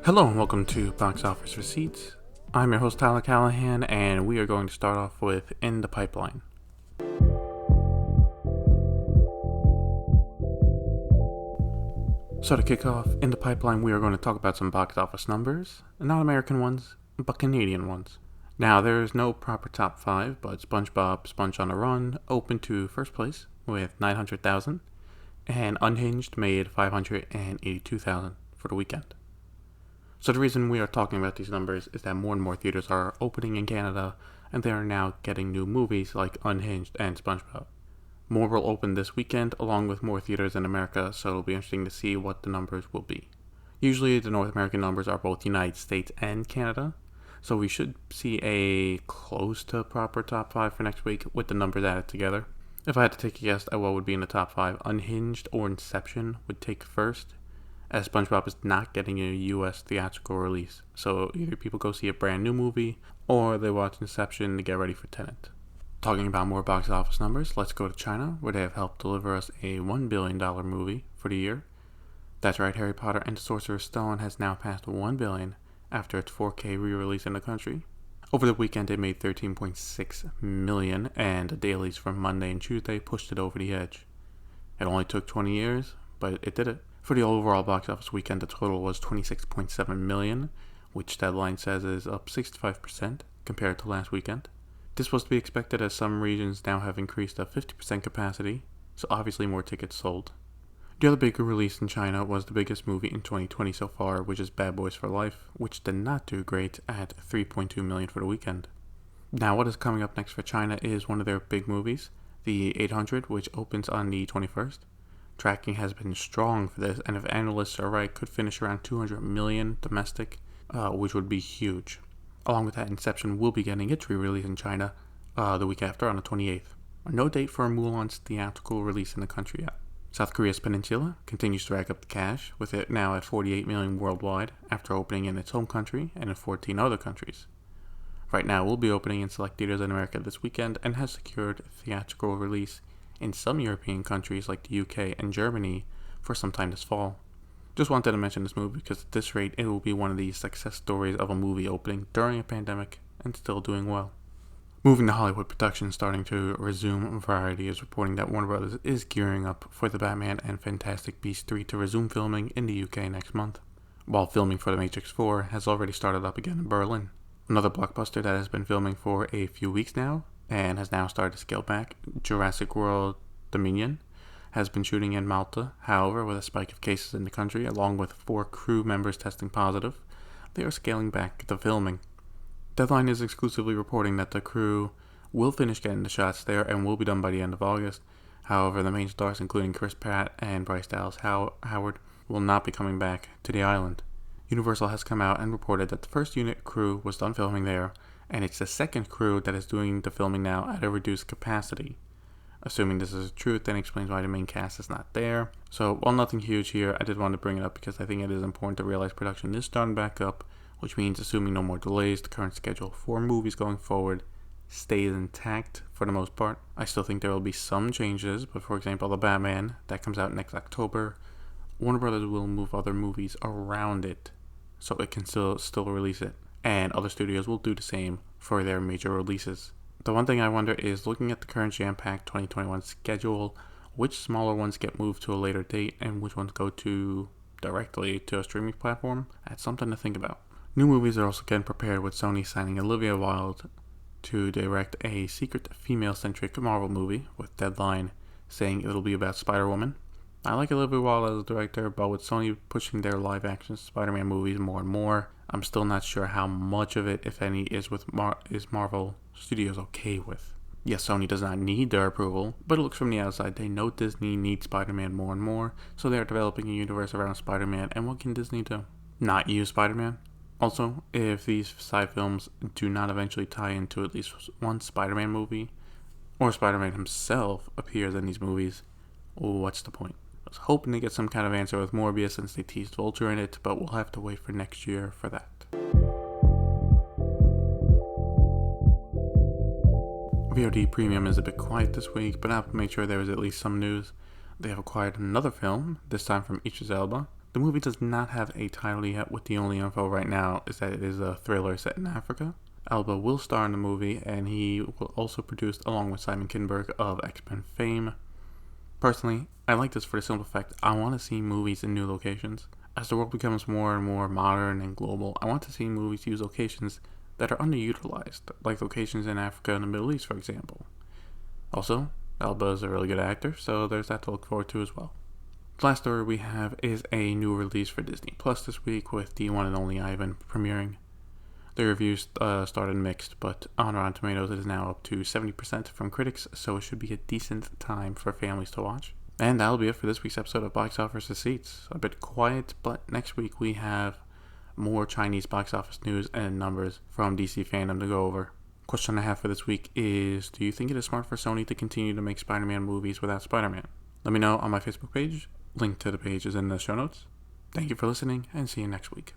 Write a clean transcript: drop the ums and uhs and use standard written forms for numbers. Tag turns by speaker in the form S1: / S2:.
S1: Hello and welcome to Box Office Receipts. I'm your host Tyler Callahan, and we are going to start off with In the Pipeline. So to kick off In the Pipeline, we are going to talk about some box office numbers, not American ones, but Canadian ones. Now, there is no proper top 5, but SpongeBob Sponge on a Run opened to first place with 900,000, and Unhinged made 582,000 for the weekend. So the reason we are talking about these numbers is that more and more theaters are opening in Canada, and they are now getting new movies like Unhinged and SpongeBob. More will open this weekend, along with more theaters in America, so it'll be interesting to see what the numbers will be. Usually the North American numbers are both United States and Canada, so we should see a close to proper top 5 for next week with the numbers added together. If I had to take a guess at what would be in the top 5, Unhinged or Inception would take first, as SpongeBob is not getting a US theatrical release, so either people go see a brand new movie or they watch Inception to get ready for Tenet. Talking about more box office numbers, let's go to China, where they have helped deliver us a $1 billion movie for the year. That's right, Harry Potter and the Sorcerer's Stone has now passed $1 billion after its 4K re-release in the country. Over the weekend, it made $13.6 million, and the dailies from Monday and Tuesday pushed it over the edge. It only took 20 years, but it did it. For the overall box office weekend, the total was $26.7 million, which Deadline says is up 65% compared to last weekend. This was to be expected as some regions now have increased to 50% capacity, so obviously more tickets sold. The other big release in China was the biggest movie in 2020 so far, which is Bad Boys for Life, which did not do great at $3.2 million for the weekend. Now, what is coming up next for China is one of their big movies, the 800, which opens on the 21st. Tracking has been strong for this, and if analysts are right, could finish around 200 million domestic, which would be huge. Along with that, Inception will be getting its re-release in China the week after on the 28th. No date for Mulan's theatrical release in the country yet. South Korea's Peninsula continues to rack up the cash, with it now at 48 million worldwide after opening in its home country and in 14 other countries. Right now, it will be opening in select theaters in America this weekend and has secured theatrical release in some European countries like the UK and Germany for some time this fall. Just wanted to mention this movie because at this rate it will be one of the success stories of a movie opening during a pandemic and still doing well. Moving to Hollywood production starting to resume, Variety is reporting that Warner Brothers is gearing up for The Batman and Fantastic Beasts 3 to resume filming in the UK next month, while filming for The Matrix 4 has already started up again in Berlin. Another blockbuster that has been filming for a few weeks now and has now started to scale back, Jurassic World Dominion, has been shooting in Malta. However, with a spike of cases in the country, along with 4 crew members testing positive, they are scaling back the filming. Deadline is exclusively reporting that the crew will finish getting the shots there and will be done by the end of August. However, the main stars, including Chris Pratt and Bryce Dallas Howard, will not be coming back to the island. Universal has come out and reported that the first unit crew was done filming there, and it's the second crew that is doing the filming now at a reduced capacity. Assuming this is the truth, then explains why the main cast is not there. So, while nothing huge here, I did want to bring it up because I think it is important to realize production is starting back up, which means assuming no more delays, the current schedule for movies going forward stays intact for the most part. I still think there will be some changes, but for example, The Batman, that comes out next October, Warner Brothers will move other movies around it so it can still release it, and other studios will do the same for their major releases. The one thing I wonder is, looking at the current jam-packed 2021 schedule, which smaller ones get moved to a later date and which ones go directly to a streaming platform? That's something to think about. New movies are also getting prepared, with Sony signing Olivia Wilde to direct a secret female-centric Marvel movie, with Deadline saying it'll be about Spider-Woman. I like Olivia Wilde as a director, but with Sony pushing their live-action Spider-Man movies more and more, I'm still not sure how much of it, if any, is Marvel Studios okay with. Yes, Sony does not need their approval, but it looks from the outside they know Disney needs Spider-Man more and more, so they are developing a universe around Spider-Man, and what can Disney do? Not use Spider-Man? Also, if these side films do not eventually tie into at least one Spider-Man movie, or Spider-Man himself appears in these movies, what's the point? I was hoping to get some kind of answer with Morbius since they teased Vulture in it, but we'll have to wait for next year for that. VOD Premium is a bit quiet this week, but Apple made sure there was at least some news. They have acquired another film, this time from Idris Elba, The movie does not have a title yet, with the only info right now is that it is a thriller set in Africa. Alba will star in the movie, and he will also produce along with Simon Kinberg of X-Men fame. Personally, I like this for the simple fact I want to see movies in new locations. As the world becomes more and more modern and global, I want to see movies use locations that are underutilized, like locations in Africa and the Middle East, for example. Also, Alba is a really good actor, so there's that to look forward to as well. The last story we have is a new release for Disney Plus this week, with the one and only Ivan premiering. The reviews started mixed, but on Rotten Tomatoes it is now up to 70% from critics, so it should be a decent time for families to watch. And that'll be it for this week's episode of Box Office Receipts. A bit quiet, but next week we have more Chinese box office news and numbers from DC fandom to go over. Question I have for this week is, do you think it is smart for Sony to continue to make Spider-Man movies without Spider-Man? Let me know on my Facebook page. Link to the page is in the show notes. Thank you for listening, and see you next week.